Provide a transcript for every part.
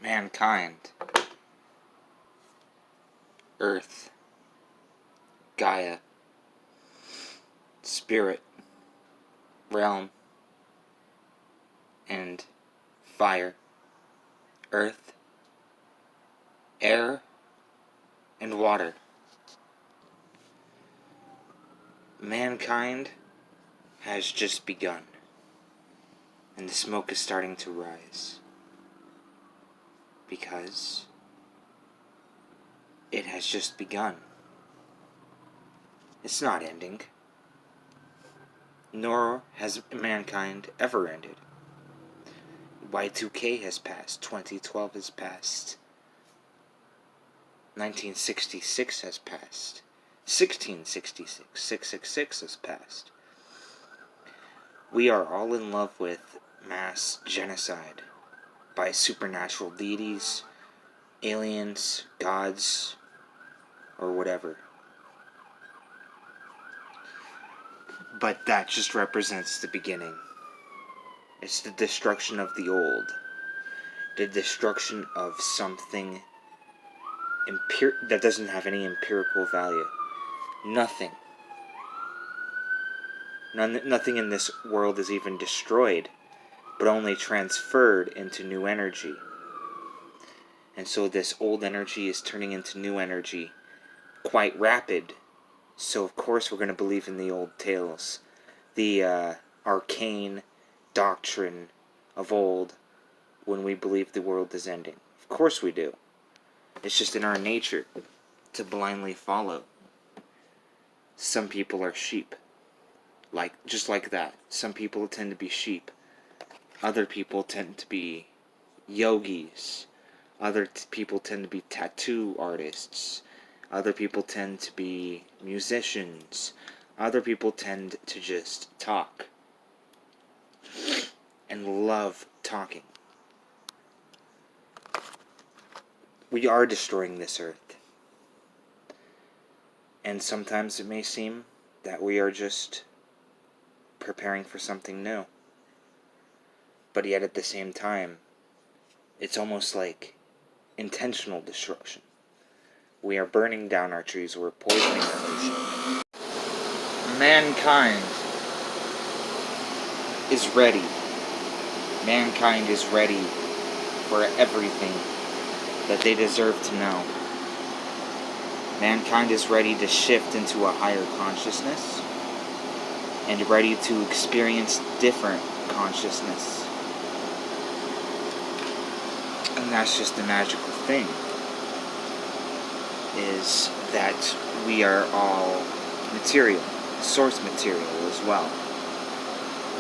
mankind, earth, Gaia, spirit, realm, and fire, earth, air, and water. Mankind has just begun, and the smoke is starting to rise, because it has just begun. It's not ending, nor has mankind ever ended. Y2K has passed, 2012 has passed, 1966 has passed, 1666, 666 has passed. We are all in love with mass genocide by supernatural deities, aliens, gods, or whatever. But that just represents the beginning. It's the destruction of the old. The destruction of something that doesn't have any empirical value. Nothing. Nothing in this world is even destroyed, but only transferred into new energy. And so this old energy is turning into new energy, quite rapid. So of course we're going to believe in the old tales, the arcane doctrine of old, when we believe the world is ending. Of course we do. It's just in our nature to blindly follow. Some people are sheep. Just like that. Some people tend to be sheep. Other people tend to be yogis. Other people tend to be tattoo artists. Other people tend to be musicians. Other people tend to just talk. And love talking. We are destroying this earth. And sometimes it may seem that we are just preparing for something new. But yet at the same time, it's almost like intentional destruction. We are burning down our trees, we're poisoning our ocean. Mankind is ready. Mankind is ready for everything that they deserve to know. Mankind is ready to shift into a higher consciousness and ready to experience different consciousness. And that's just the magical thing, is that we are all material, source material as well.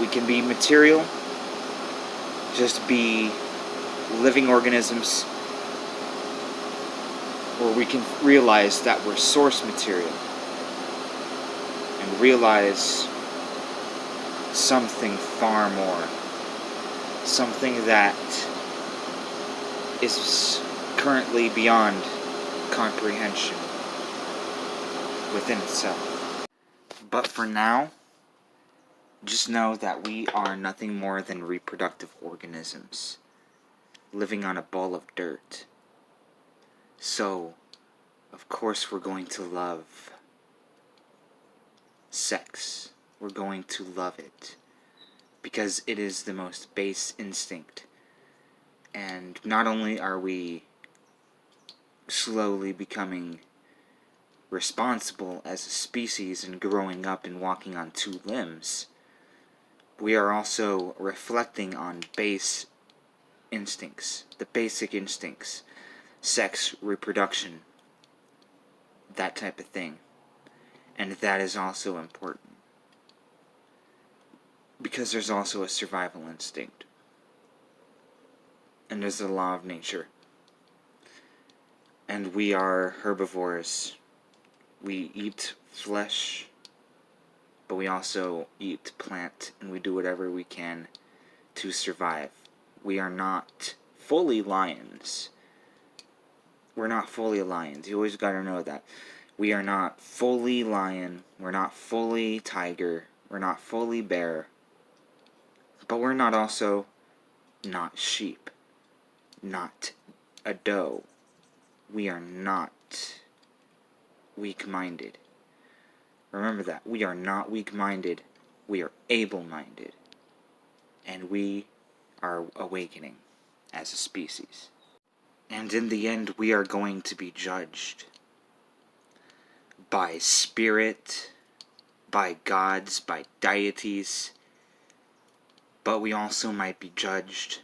We can be material, just be living organisms, or we can realize that we're source material and realize something far more, something that is currently beyond comprehension within itself. But for now, just know that we are nothing more than reproductive organisms living on a ball of dirt. So, of course we're going to love sex. We're going to love it because it is the most base instinct. And not only are we slowly becoming responsible as a species and growing up and walking on two limbs, we are also reflecting on base instincts, the basic instincts, sex, reproduction, that type of thing. And that is also important, because there's also a survival instinct. And there's the law of nature. And we are herbivores. We eat flesh, but we also eat plant, and we do whatever we can to survive. We are not fully lions. We're not fully lions. You always gotta know that. We are not fully lion. We're not fully tiger. We're not fully bear. But we're not also not sheep. Not a doe, we are not weak-minded. Remember that. We are not weak-minded. We are able-minded. And we are awakening as a species. And in the end, we are going to be judged by spirit, by gods, by deities, but we also might be judged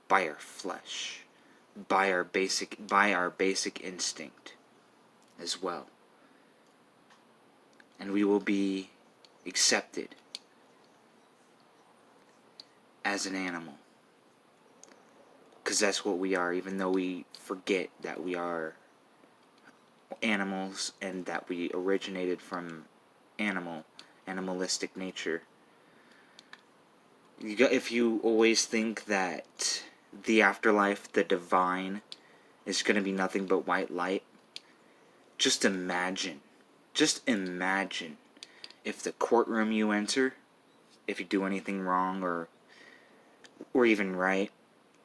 by our flesh, by our basic instinct as well. And we will be accepted as an animal, because that's what we are, even though we forget that we are animals and that we originated from animalistic nature. If you always think that the afterlife, the divine, is going to be nothing but white light, just imagine if the courtroom you enter, if you do anything wrong or even right,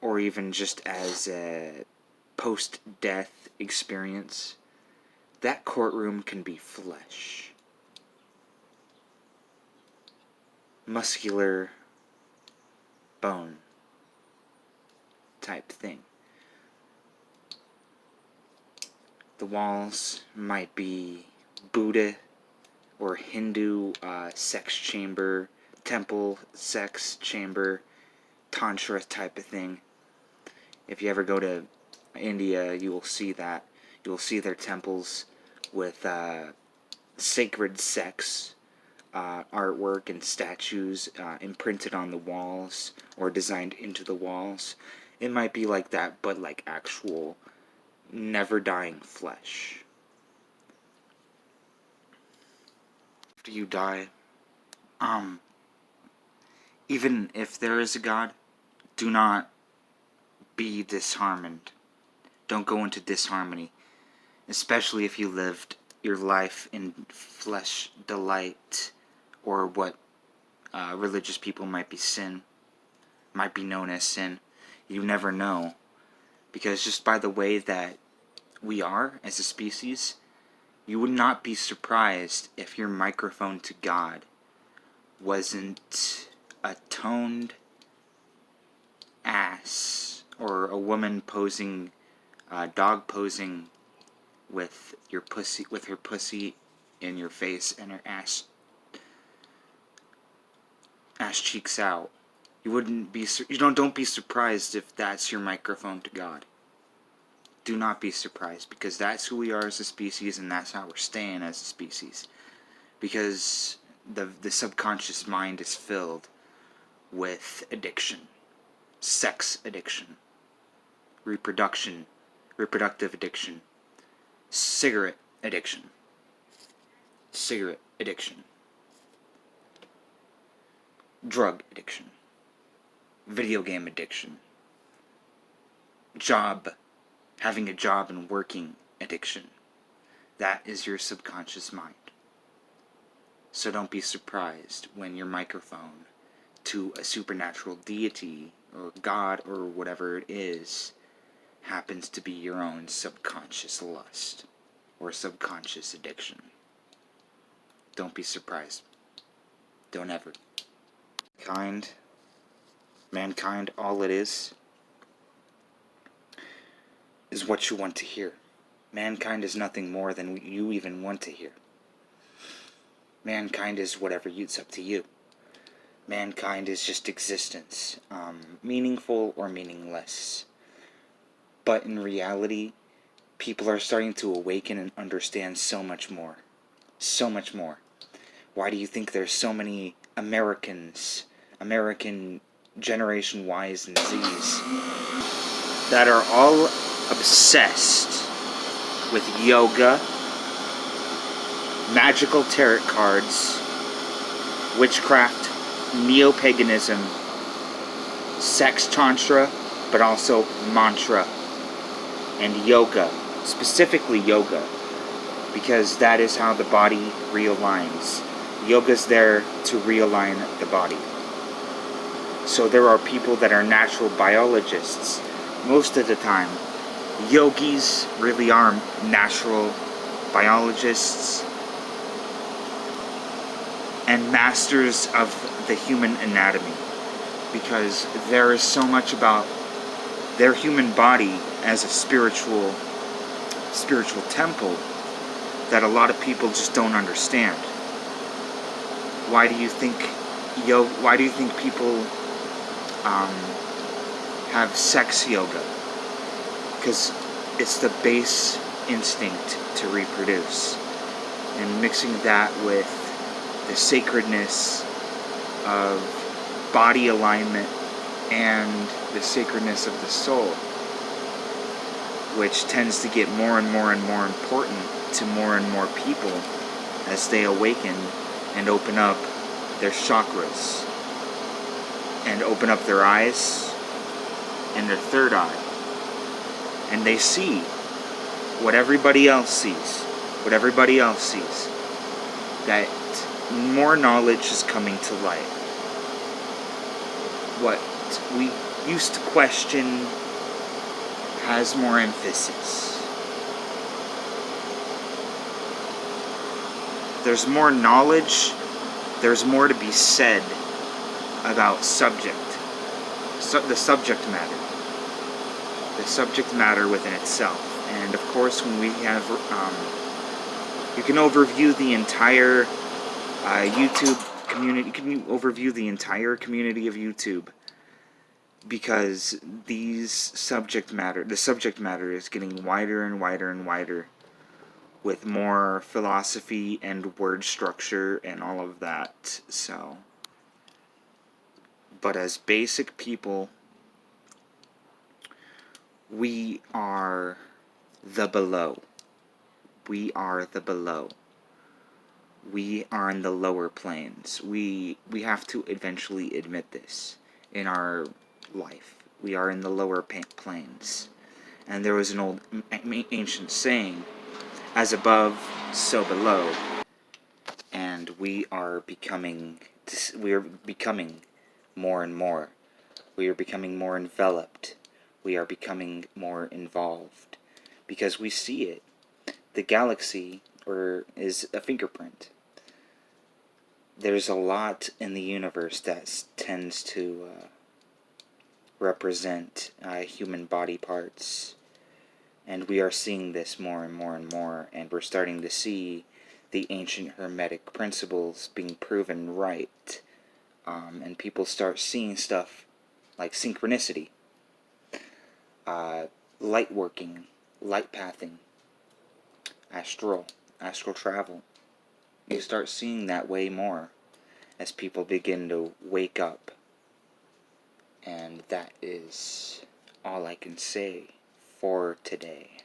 or even just as a post-death experience, that courtroom can be flesh. Muscular bone type thing. The walls might be Buddha or Hindu sex chamber, temple sex chamber, tantra type of thing. If you ever go to India, you will see that. You will see their temples with sacred sex artwork and statues imprinted on the walls or designed into the walls. It might be like that, but like actual never-dying flesh. After you die, even if there is a God, do not be disharmonied. Don't go into disharmony, especially if you lived your life in flesh delight, or what religious people might be known as sin. You never know, because just by the way that we are as a species, you would not be surprised if your microphone to God wasn't a toned ass, or a woman posing, dog posing with her pussy in your face and her ass cheeks out. Don't be surprised if that's your microphone to God. Do not be surprised, because that's who we are as a species, and that's how we're staying as a species. Because the subconscious mind is filled with addiction, sex addiction, reproductive addiction, cigarette addiction, drug addiction, video game addiction, having a job and working addiction. That is your subconscious mind. So don't be surprised when your microphone to a supernatural deity or God or whatever it is happens to be your own subconscious lust or subconscious addiction. Don't be surprised. Don't ever. Mankind, all it is what you want to hear. Mankind is nothing more than you even want to hear. Mankind is whatever it's up to you. Mankind is just existence, meaningful or meaningless. But in reality, people are starting to awaken and understand so much more. So much more. Why do you think there's so many American Generation Ys and Zs, that are all obsessed with yoga, magical tarot cards, witchcraft, neo-paganism, sex tantra, but also mantra, and yoga, specifically yoga, because that is how the body realigns. Yoga's there to realign the body. So there are people that are natural biologists most of the time, yogis really are natural biologists and masters of the human anatomy, because there is so much about their human body as a spiritual temple that a lot of people just don't understand. Why do you think people have sex yoga? Because it's the base instinct to reproduce, and mixing that with the sacredness of body alignment and the sacredness of the soul, which tends to get more and more and more important to more and more people as they awaken and open up their chakras and open up their eyes and their third eye, and they see what everybody else sees, that more knowledge is coming to light. What we used to question has more emphasis. There's more knowledge, there's more to be said about the subject matter within itself. And of course, when we have, you can overview the entire YouTube community, you can overview the entire community of YouTube, because the subject matter is getting wider and wider and wider, with more philosophy and word structure and all of that. So, but as basic people, we are the below. We are the below. We are in the lower planes. We have to eventually admit this in our life. We are in the lower planes. And there was an old ancient saying, as above, so below. And we are becoming more and more. We are becoming more enveloped. We are becoming more involved, because we see it. The galaxy is a fingerprint. There's a lot in the universe that tends to represent human body parts, and we are seeing this more and more and more, and we're starting to see the ancient hermetic principles being proven right, and people start seeing stuff like synchronicity, light working, light pathing, astral travel. You start seeing that way more as people begin to wake up. And that is all I can say for today.